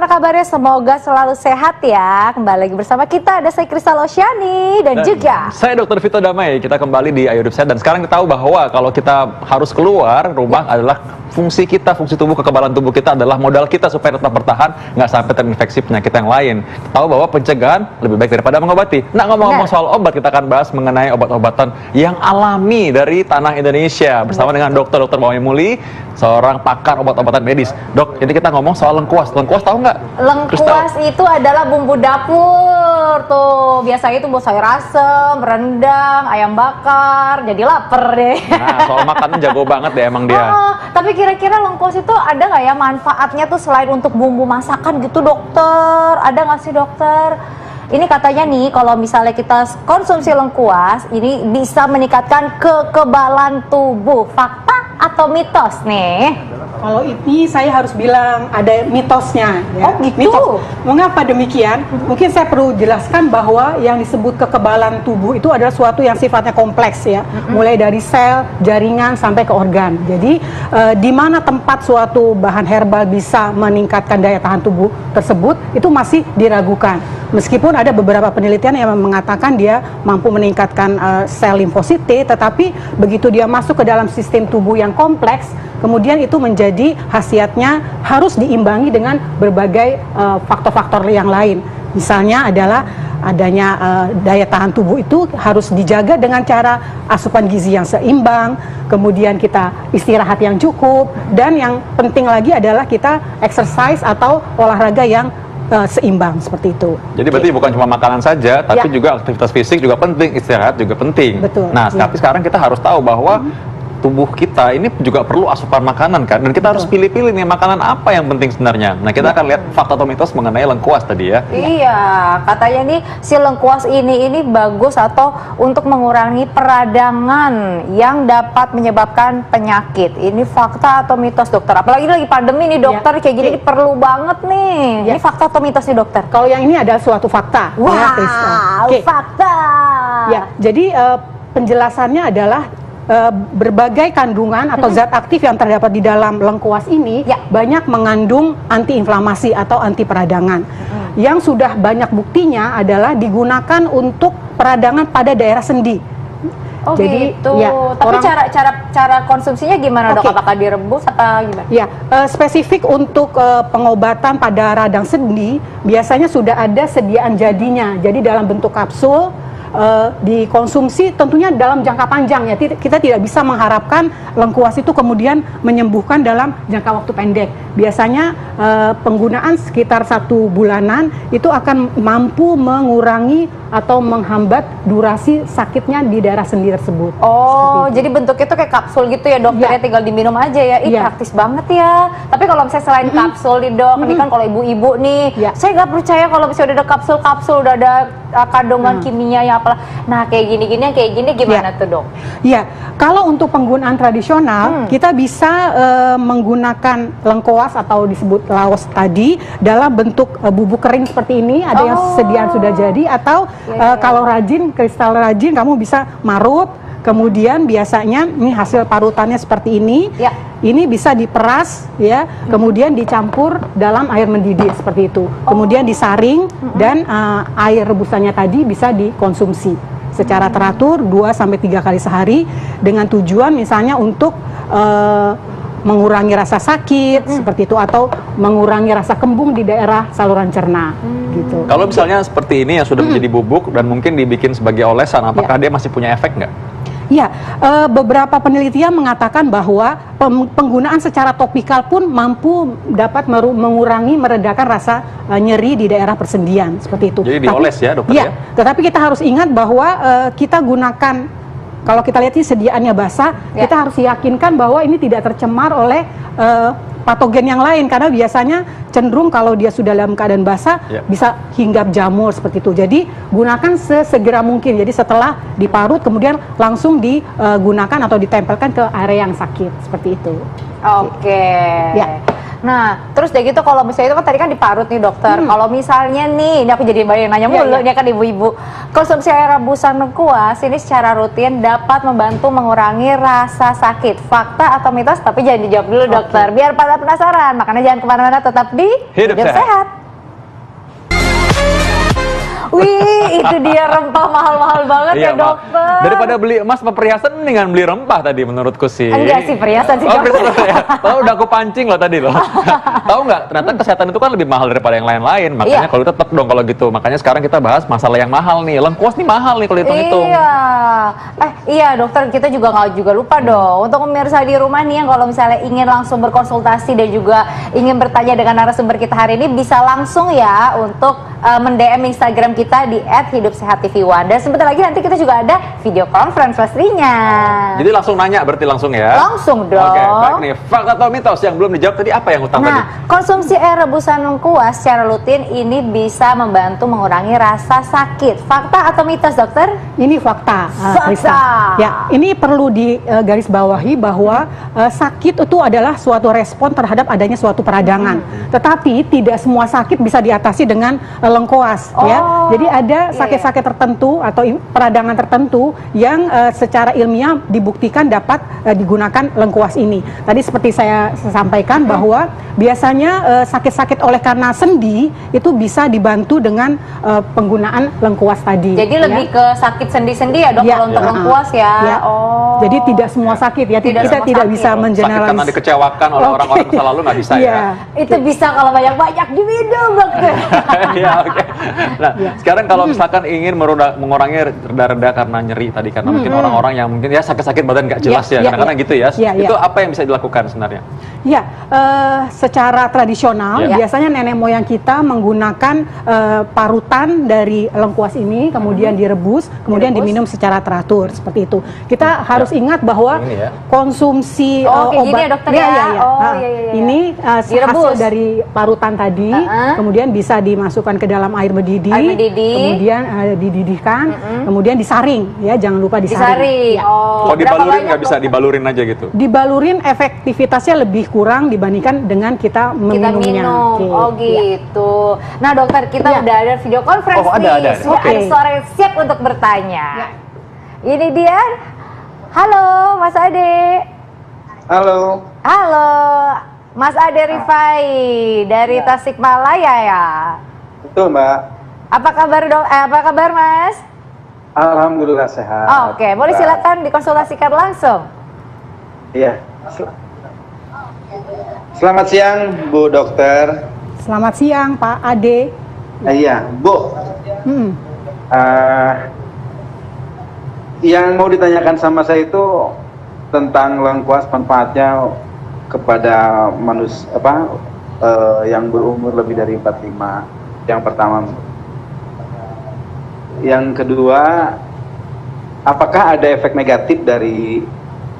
kabarnya? Semoga selalu sehat ya. Kembali lagi bersama kita, ada saya Kristal Osyani dan juga saya Dr. Vito Damai. Kita kembali di Ayo Hidup Sehat, dan sekarang kita tahu bahwa kalau kita harus keluar rumah adalah fungsi kita, fungsi tubuh, kekebalan tubuh kita adalah modal kita supaya tetap bertahan, nggak sampai terinfeksi penyakit yang lain. Tahu bahwa pencegahan lebih baik daripada mengobati. Nah, ngomong-ngomong soal obat, kita akan bahas mengenai obat-obatan yang alami dari tanah Indonesia bersama dengan Dr. Mauy Muli, seorang pakar obat-obatan medis. Dok, ini kita ngomong soal lengkuas. Lengkuas tahu nggak? lengkuas itu adalah bumbu dapur tuh. Biasanya itu buat sayur asem, rendang, ayam bakar. Jadi lapar deh. Nah, soal makanan jago banget deh emang dia. Tapi kira-kira lengkuas itu ada nggak ya manfaatnya tuh selain untuk bumbu masakan gitu, dokter? Ada nggak sih, dokter? Ini katanya nih, kalau misalnya kita konsumsi lengkuas, ini bisa meningkatkan kekebalan tubuh. Fakta atau mitos nih? Kalau ini saya harus bilang ada mitosnya. Ya. Oh gitu? Mitos. Mengapa demikian? Mungkin saya perlu jelaskan bahwa yang disebut kekebalan tubuh itu adalah suatu yang sifatnya kompleks ya. Mulai dari sel, jaringan, sampai ke organ. Jadi di mana tempat suatu bahan herbal bisa meningkatkan daya tahan tubuh tersebut, itu masih diragukan. Meskipun ada beberapa penelitian yang mengatakan dia mampu meningkatkan sel limfosit T, tetapi begitu dia masuk ke dalam sistem tubuh yang kompleks, kemudian itu menjadi khasiatnya harus diimbangi dengan berbagai faktor-faktor yang lain. Misalnya adalah adanya daya tahan tubuh itu harus dijaga dengan cara asupan gizi yang seimbang, kemudian kita istirahat yang cukup, dan yang penting lagi adalah kita exercise atau olahraga yang seimbang seperti itu. Jadi berarti bukan cuma makanan saja, tapi juga aktivitas fisik juga penting, istirahat juga penting. Betul. Nah, tapi sekarang kita harus tahu bahwa tubuh kita ini juga perlu asupan makanan kan, dan kita harus pilih-pilih nih makanan apa yang penting sebenarnya. Nah, kita akan lihat fakta atau mitos mengenai lengkuas tadi ya. Iya, katanya nih si lengkuas ini bagus atau untuk mengurangi peradangan yang dapat menyebabkan penyakit. Ini fakta atau mitos, dokter? Apalagi lagi pandemi nih, dokter, kayak gini perlu banget nih. Ini fakta atau mitos nih, dokter? Kalau yang ini adalah suatu fakta. Wow, fakta. Ya, jadi penjelasannya adalah berbagai kandungan atau zat aktif yang terdapat di dalam lengkuas ini banyak mengandung antiinflamasi atau anti peradangan. Yang sudah banyak buktinya adalah digunakan untuk peradangan pada daerah sendi. Oh jadi, gitu. Ya, tapi cara konsumsinya gimana, dok? Apakah direbus apa gimana? Ya, spesifik untuk pengobatan pada radang sendi biasanya sudah ada sediaan jadinya. Jadi dalam bentuk kapsul, dikonsumsi tentunya dalam jangka panjang ya. Kita tidak bisa mengharapkan lengkuas itu kemudian menyembuhkan dalam jangka waktu pendek. Biasanya penggunaan sekitar 1 bulanan itu akan mampu mengurangi atau menghambat durasi sakitnya di daerah sendi tersebut. Oh, jadi bentuknya itu kayak kapsul gitu ya, dokter? Ya, tinggal diminum aja ya. Ih, praktis banget ya. Tapi kalau misalnya selain kapsul nih, dok, ini kan kalau ibu-ibu nih, saya nggak percaya kalau misalnya udah ada kapsul-kapsul, udah ada kandungan kimia yang apalah. Nah, kayak gini-gini, kayak gini gimana tuh, dok? Iya, kalau untuk penggunaan tradisional, kita bisa menggunakan lengkuas atau disebut laos tadi dalam bentuk bubuk kering seperti ini. Ada yang sediaan sudah jadi, atau kalau rajin, kristal rajin, kamu bisa marut. Kemudian biasanya ini hasil parutannya seperti ini. Ini bisa diperas ya, kemudian dicampur dalam air mendidih seperti itu. Kemudian disaring dan air rebusannya tadi bisa dikonsumsi secara teratur 2-3 kali sehari dengan tujuan misalnya untuk mengurangi rasa sakit seperti itu, atau mengurangi rasa kembung di daerah saluran cerna gitu. Kalau misalnya seperti ini yang sudah menjadi bubuk dan mungkin dibikin sebagai olesan, apakah dia masih punya efek nggak? Ya, beberapa penelitian mengatakan bahwa penggunaan secara topikal pun mampu dapat mengurangi, meredakan rasa nyeri di daerah persendian seperti itu. Jadi dioles ya, dokter ya? Tetapi kita harus ingat bahwa kita gunakan, kalau kita lihat ini sediaannya basah, kita harus yakinkan bahwa ini tidak tercemar oleh patogen yang lain, karena biasanya cenderung kalau dia sudah dalam keadaan basah bisa hinggap jamur seperti itu. Jadi gunakan sesegera mungkin. Jadi setelah diparut kemudian langsung digunakan atau ditempelkan ke area yang sakit seperti itu. Oke. Ya. Nah, terus deh gitu, kalau misalnya itu kan tadi kan diparut nih, dokter. Kalau misalnya nih, ini aku jadi banyak nanya mulu, ini kan ibu-ibu. Konsumsi air rebusan lengkuas ini secara rutin dapat membantu mengurangi rasa sakit. Fakta atau mitos? Tapi jangan dijawab dulu, dokter. Biar pada penasaran. Makanya jangan kemana-mana, tetap di Hidup Sehat. Wih, itu dia rempah mahal-mahal banget ya Iya, Ma. dokter. Daripada beli emas sama perhiasan, mendingan beli rempah tadi menurutku sih. Enggak sih, perhiasan sih, Oh, dokter. perhiasan ya. Tahu udah aku pancing loh tadi loh. Tahu nggak? Ternyata kesehatan itu kan lebih mahal daripada yang lain-lain. Makanya Iya. kalau tetap dong kalau gitu. Makanya sekarang kita bahas masalah yang mahal nih. Lengkuas nih mahal nih kalau hitung-hitung. Iya. Iya dokter, kita juga nggak juga lupa dong untuk pemirsa di rumah nih yang kalau misalnya ingin langsung berkonsultasi dan juga ingin bertanya dengan narasumber kita hari ini bisa langsung ya untuk mend-DM Instagram kita di @hidupsehattv1 dan sebentar lagi nanti kita juga ada video conference pastinya. Jadi langsung nanya berarti langsung ya? Langsung dong. Oke, baik nih. Fakta atau mitos yang belum dijawab tadi apa yang utama tadi? Nah, konsumsi air rebusan lengkuas secara rutin ini bisa membantu mengurangi rasa sakit. Fakta atau mitos, dokter? Ini fakta, Fakta. Krista. Ya, ini perlu digarisbawahi bahwa sakit itu adalah suatu respon terhadap adanya suatu peradangan. Tetapi tidak semua sakit bisa diatasi dengan lengkuas, ya. Oh, Jadi ada iya, sakit-sakit tertentu atau peradangan tertentu yang secara ilmiah dibuktikan dapat digunakan lengkuas ini. Tadi seperti saya sampaikan bahwa biasanya sakit-sakit oleh karena sendi itu bisa dibantu dengan penggunaan lengkuas tadi. Jadi ya. lebih ke sakit sendi-sendi ya dok Ya, kalau untuk ya. lengkuas ya. Ya. Oh. Jadi tidak semua sakit ya. Tidak Kita semua tidak sakit. bisa Sakit mengeneralis. karena dikecewakan oleh Oke. orang-orang masa lalu nggak bisa Iya. ya? Itu bisa kalau banyak-banyak diminum dokter. Iya, oke. Nah, sekarang kalau misalkan ingin mengurangi reda-reda karena nyeri tadi, karena mungkin orang-orang yang mungkin ya sakit-sakit badan nggak jelas Ya, ya, kadang-kadang ya. gitu ya. Ya, ya. Itu apa yang bisa dilakukan sebenarnya? Ya, secara tradisional Ya. biasanya nenek moyang kita menggunakan parutan dari lengkuas ini, kemudian direbus, kemudian Direbus. diminum secara teratur seperti itu. Kita harus ingat bahwa Ini ya. konsumsi Oh, kayak gini obat ya, dokter ya? Oh, iya, iya, iya. ini Direbus. hasil dari parutan tadi, kemudian bisa dimasukkan ke dalam air mendidih, Air mendidih. kemudian dididihkan, kemudian disaring, ya jangan lupa disaring. Disaring. Ya. Oh. Kalau Berapa dibalurin banyak, nggak bisa dokter? dibalurin aja gitu? Dibalurin efektivitasnya lebih kurang dibandingkan dengan kita Kita meminumnya. minum. Oke, Oh ya. gitu. Nah dokter, kita Ya. udah ada video conference Oh, ada, nih. ada. Sudah Oke. ada suara yang siap untuk bertanya. Ya. Ini dia. Halo Mas Ade. Halo, Halo Mas Ade Rifai dari Tasikmalaya ya. betul Mbak. Apa kabar dok? Apa kabar Mas? Alhamdulillah sehat. Oke, boleh Mbak. silakan dikonsultasikan langsung. Iya. Selamat siang Bu Dokter. Selamat siang Pak Ade. Iya Bu. Hmm. Yang mau ditanyakan sama saya itu tentang lengkuas manfaatnya kepada manusia yang berumur lebih dari 45. Yang pertama. Yang kedua, apakah ada efek negatif dari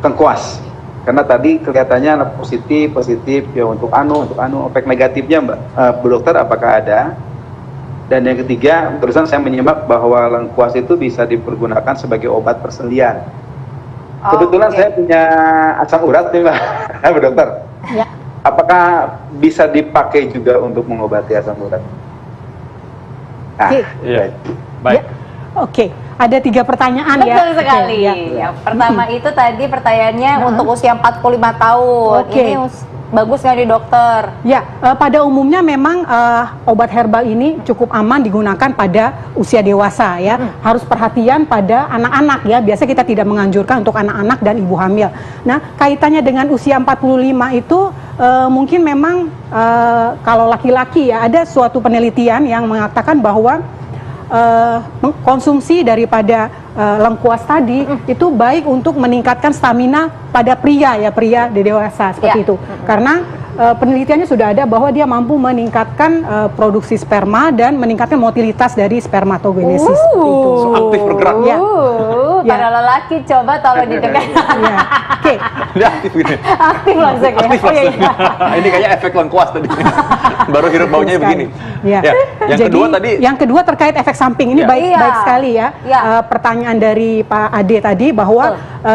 lengkuas? Karena tadi kelihatannya positif ya untuk efek negatifnya Mbak Bu Dokter apakah ada? Dan yang ketiga, terusan saya menyimak bahwa lengkuas itu bisa dipergunakan sebagai obat perselian. Kebetulan Oke. saya punya asam urat nih Mbak Bu Dokter. Ya. Apakah bisa dipakai juga untuk mengobati asam urat? Oke. Iya. Baik. Ya. Oke, ada 3 pertanyaan ya. Betul sekali. Oke, ya. Yang pertama itu tadi pertanyaannya untuk usia 45 tahun. Oke. Ini bagus nggak nih dokter? Ya, pada umumnya memang obat herbal ini cukup aman digunakan pada usia dewasa ya. Harus perhatian pada anak-anak ya. Biasa kita tidak menganjurkan untuk anak-anak dan ibu hamil. Nah, kaitannya dengan usia 45 itu mungkin memang kalau laki-laki ya ada suatu penelitian yang mengatakan bahwa konsumsi daripada lengkuas tadi itu baik untuk meningkatkan stamina pada pria dewasa seperti Ya. itu. Karena penelitiannya sudah ada bahwa dia mampu meningkatkan produksi sperma dan meningkatkan motilitas dari spermatogenesis seperti itu. So, aktif bergerak. Ya. Ya. Para lelaki coba tolong didengar. Ya. Oke. Dia aktif ini. Aktif langsung ya. Aktif Oh, iya, langsung. Ini kayaknya efek lengkuas tadi. Baru hirup baunya Betul begini. sekali. Ya. Yang Jadi, kedua tadi yang kedua terkait efek samping ini Ya. baik Iya. baik sekali ya. Ya. Pertanyaan dari Pak Ade tadi bahwa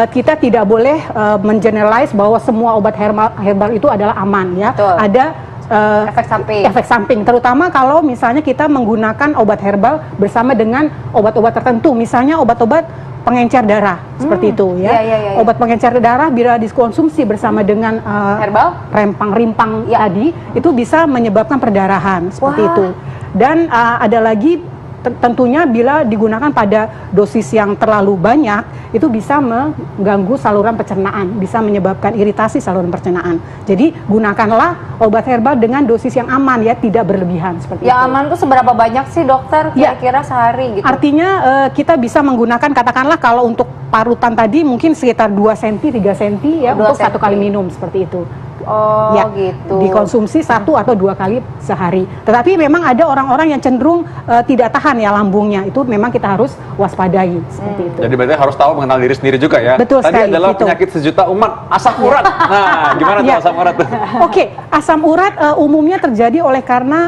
kita tidak boleh mengeneralize bahwa semua obat herbal itu adalah aman ya. Betul. Ada Efek samping. terutama kalau misalnya kita menggunakan obat herbal bersama dengan obat-obat tertentu, misalnya obat-obat pengencer darah seperti itu ya. Iya, iya, iya. Obat pengencer darah bila dikonsumsi bersama dengan Herbal? rempang-rimpang Ya. tadi itu bisa menyebabkan perdarahan seperti Wah. itu. Dan ada lagi tentunya bila digunakan pada dosis yang terlalu banyak itu bisa mengganggu saluran pencernaan, bisa menyebabkan iritasi saluran pencernaan. Jadi gunakanlah obat herbal dengan dosis yang aman ya, tidak berlebihan seperti Yang itu. aman tuh seberapa banyak sih dokter Ya. kira-kira sehari gitu? Artinya kita bisa menggunakan, katakanlah kalau untuk parutan tadi mungkin sekitar 2 cm, 3 cm ya 2 untuk 1 kali senti. minum seperti itu. Oh Ya, gitu. dikonsumsi 1 atau 2 kali sehari. Tetapi memang ada orang-orang yang cenderung tidak tahan ya lambungnya. Itu memang kita harus waspadai seperti itu. Jadi berarti harus tahu mengenal diri sendiri juga ya. Betul Tadi sekali, adalah itu. penyakit sejuta umat, asam urat. Nah, gimana tuh Ya. asam urat tuh? Oke, asam urat umumnya terjadi oleh karena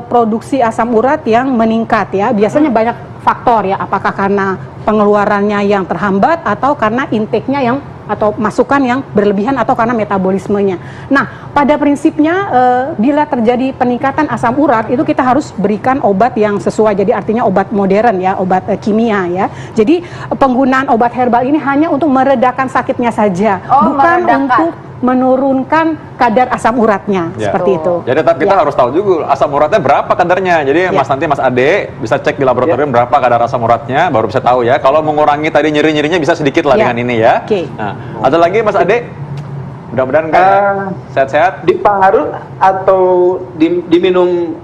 produksi asam urat yang meningkat ya. Biasanya banyak faktor ya, apakah karena pengeluarannya yang terhambat atau karena intake-nya yang atau masukan yang berlebihan atau karena metabolismenya. Nah, pada prinsipnya bila terjadi peningkatan asam urat itu kita harus berikan obat yang sesuai. Jadi artinya obat modern ya, obat kimia ya. Jadi penggunaan obat herbal ini hanya untuk meredakan sakitnya saja, Oh, bukan meredakan. untuk menurunkan kadar asam uratnya Ya. seperti itu. Jadi tetap kita Ya. harus tahu juga asam uratnya berapa kadarnya. Jadi Ya. Mas Ade bisa cek di laboratorium berapa kadar asam uratnya, baru bisa tahu ya. Kalau mengurangi tadi nyeri-nyerinya bisa sedikit lah Ya. dengan ini ya. Oke. Nah, ada lagi Mas Ade? Mudah-mudahan enggak ya? Sehat-sehat. Diparut atau diminum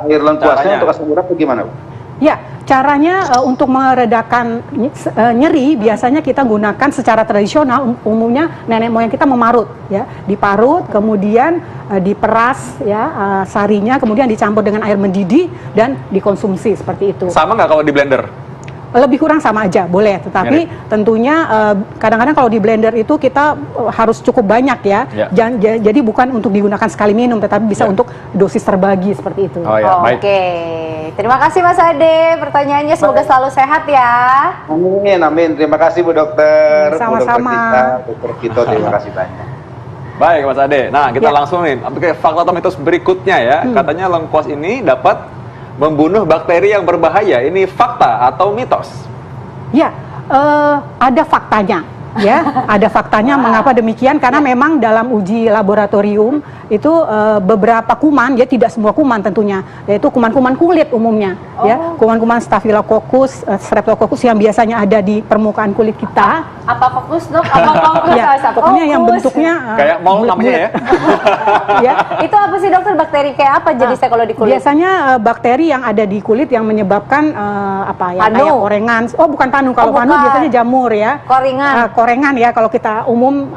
air lengkuasnya caranya. untuk asam urat atau gimana, Bu? Ya, caranya untuk meredakan nyeri biasanya kita gunakan secara tradisional, umumnya nenek moyang kita memarut ya, diparut kemudian diperas ya sarinya, kemudian dicampur dengan air mendidih dan dikonsumsi seperti itu. Sama nggak kalau di blender? Lebih kurang sama aja, boleh. Tetapi tentunya kadang-kadang kalau di blender itu kita harus cukup banyak ya. Ya. Jadi bukan untuk digunakan sekali minum, tetapi bisa Ya. untuk dosis terbagi seperti itu. Oh ya, baik. Oke, terima kasih Mas Ade. Pertanyaannya semoga selalu sehat ya. Amin, amin. Terima kasih Bu Dokter. Bu Sama-sama. Dokter kita, Dokter Vito, terima kasih banyak. Baik Mas Ade. Nah, kita Ya. langsung nih ke fakta atau mitos berikutnya ya. Katanya lengkuas ini dapat membunuh bakteri yang berbahaya. Ini fakta atau mitos? Ya, ada faktanya. Ya, ada faktanya. Mengapa demikian? Karena memang dalam uji laboratorium itu beberapa kuman, ya tidak semua kuman tentunya, yaitu kuman-kuman kulit umumnya, ya kuman-kuman Staphylococcus, Streptococcus yang biasanya ada di permukaan kulit kita. Apa fokus dok? Apa fokus? Ya, Apa pokoknya yang fokus? bentuknya Kayak mall namanya ya. ya. Itu apa sih dokter, bakteri kayak apa jenisnya kalau di kulit? Biasanya bakteri yang ada di kulit yang menyebabkan apa ya, Panu. kayak korengan. Oh, bukan panu. Kalau Oh, panu bukan. biasanya jamur ya. Koringan. Korengan ya, kalau kita umum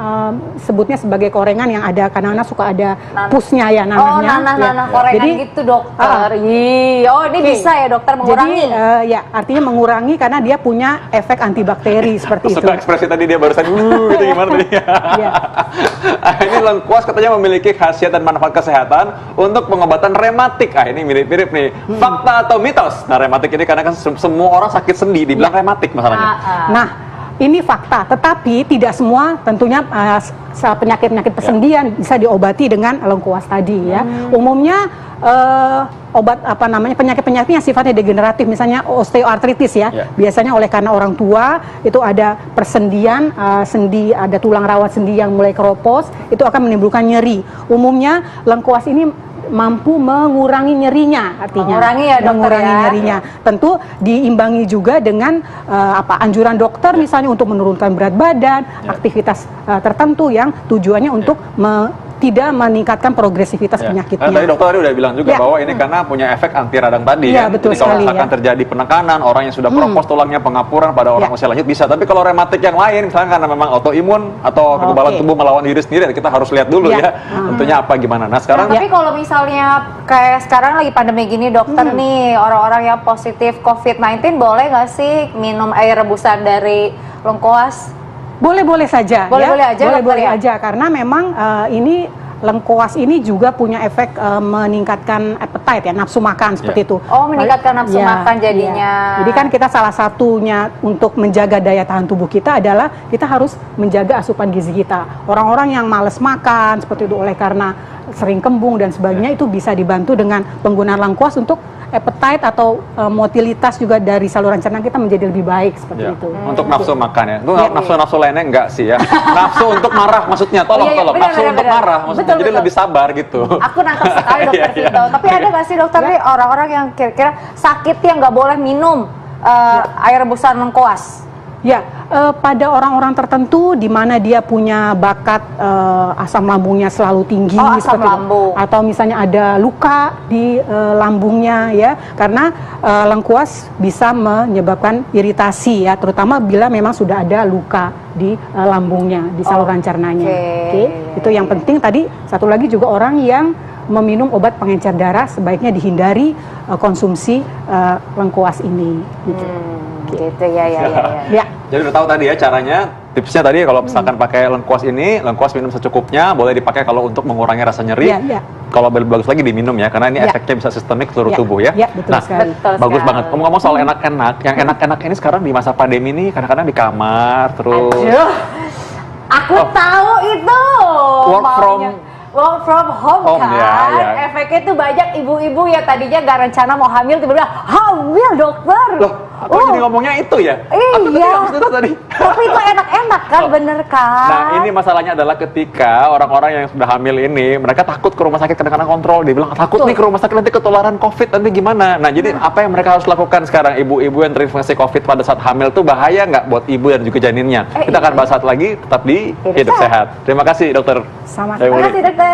sebutnya sebagai korengan yang ada kadang-kadang suka ada pusnya ya namanya. Oh, nanah-nanah Ya. korengan Jadi, gitu dokter. Oh ini Oke. bisa ya dokter mengurangi. Jadi ya artinya mengurangi karena dia punya efek antibakteri seperti itu. Suka ekspresi tadi dia barusan gitu gimana tadi? Iya. Ini lengkuas katanya memiliki khasiat dan manfaat kesehatan untuk pengobatan rematik. Ini mirip-mirip nih. Fakta atau mitos? Nah, rematik ini karena kan semua orang sakit sendi dibilang rematik masalahnya. Nah, ini fakta, tetapi tidak semua tentunya penyakit-penyakit persendian bisa diobati dengan lengkuas tadi ya. Umumnya obat penyakit-penyakit yang sifatnya degeneratif, misalnya osteoartritis ya. Ya. Biasanya oleh karena orang tua itu ada persendian sendi, ada tulang rawat sendi yang mulai keropos, itu akan menimbulkan nyeri. Umumnya lengkuas ini mampu mengurangi nyerinya, artinya Mengurangi ya, dokter, mengurangi ya. nyerinya. Tentu diimbangi juga dengan anjuran dokter misalnya untuk menurunkan berat badan, aktivitas tertentu yang tujuannya untuk tidak meningkatkan progresivitas Ya. penyakitnya. Karena tadi dokter tadi udah bilang juga Ya. bahwa ini karena punya efek anti radang tadi Ya, kan. betul Jadi kalau sekali, misalkan ya. terjadi penekanan, orang yang sudah keropos tulangnya, pengapuran pada orang Ya. usia lanjut bisa. Tapi kalau rematik yang lain, misalnya karena memang autoimun atau kekebalan Oke. tubuh melawan diri sendiri, kita harus lihat dulu Ya. ya. Tentunya apa gimana. Nah, sekarang Tapi kalau misalnya kayak sekarang lagi pandemi gini dokter nih, orang-orang yang positif COVID-19 boleh nggak sih minum air rebusan dari lengkuas? Boleh-boleh saja, Boleh-boleh ya. aja, Boleh-boleh dokter, ya? aja, karena memang ini lengkuas ini juga punya efek meningkatkan appetite ya, nafsu makan seperti itu. Oh, meningkatkan nafsu makan jadinya. Jadi kan kita salah satunya untuk menjaga daya tahan tubuh kita adalah kita harus menjaga asupan gizi kita. Orang-orang yang males makan seperti itu oleh karena sering kembung dan sebagainya itu bisa dibantu dengan penggunaan lengkuas untuk appetite atau motilitas juga dari saluran cerna kita menjadi lebih baik seperti Ya. itu. Untuk nafsu makan ya. Itu Iya. nafsu lainnya enggak sih ya. Nafsu untuk marah maksudnya. Tolong, Oh, iya, iya. tolong. Benar, Nafsu benar, untuk benar. marah maksudnya. Betul, Jadi betul. lebih sabar gitu. Aku nangkep sekali dokter Iya, iya. Vito. Tapi ada nggak sih dokter nih orang-orang yang kira-kira sakit yang nggak boleh minum air rebusan lengkuas? Ya, pada orang-orang tertentu di mana dia punya bakat asam lambungnya selalu tinggi, Oh, asam seperti itu. lambung. Atau misalnya ada luka di lambungnya ya, karena lengkuas bisa menyebabkan iritasi ya, terutama bila memang sudah ada luka di lambungnya, di saluran cernanya. Oke, itu yang penting. Tadi satu lagi juga orang yang meminum obat pengencer darah sebaiknya dihindari konsumsi lengkuas ini. Gitu. Gitu ya. Ya. Jadi udah tahu tadi ya caranya, tipsnya tadi kalau misalkan pakai lengkuas ini, lengkuas minum secukupnya, boleh dipakai kalau untuk mengurangi rasa nyeri. Iya, iya. Kalau bagus lagi diminum ya, karena ini Iya. efeknya bisa sistemik seluruh Iya, tubuh ya. iya, betul Nah, sekali. Betul bagus sekali. banget. Ngomong-ngomong soal enak-enak, yang enak-enak ini sekarang di masa pandemi ini kadang-kadang di kamar terus. Aduh, aku tahu itu. Work from home home, kan. ya. Efeknya tuh banyak ibu-ibu yang tadinya nggak rencana mau hamil tiba-tiba hamil dokter. Loh, aku jadi ngomongnya itu ya? Aku tadi Iya. maksud itu tadi. Tapi itu enak-enak kan, bener kan? Nah, ini masalahnya adalah ketika orang-orang yang sudah hamil ini, mereka takut ke rumah sakit kadang-kadang kontrol. Dia bilang, takut nih ke rumah sakit nanti ketularan COVID, nanti gimana? Nah, jadi apa yang mereka harus lakukan sekarang? Ibu-ibu yang terinfeksi COVID pada saat hamil tuh bahaya nggak buat ibu dan juga janinnya? Kita akan bahas saat lagi, tetap di Hidup Hidup Sehat. Sehat. Terima kasih, dokter. Sama. Dewi. Terima kasih dokter.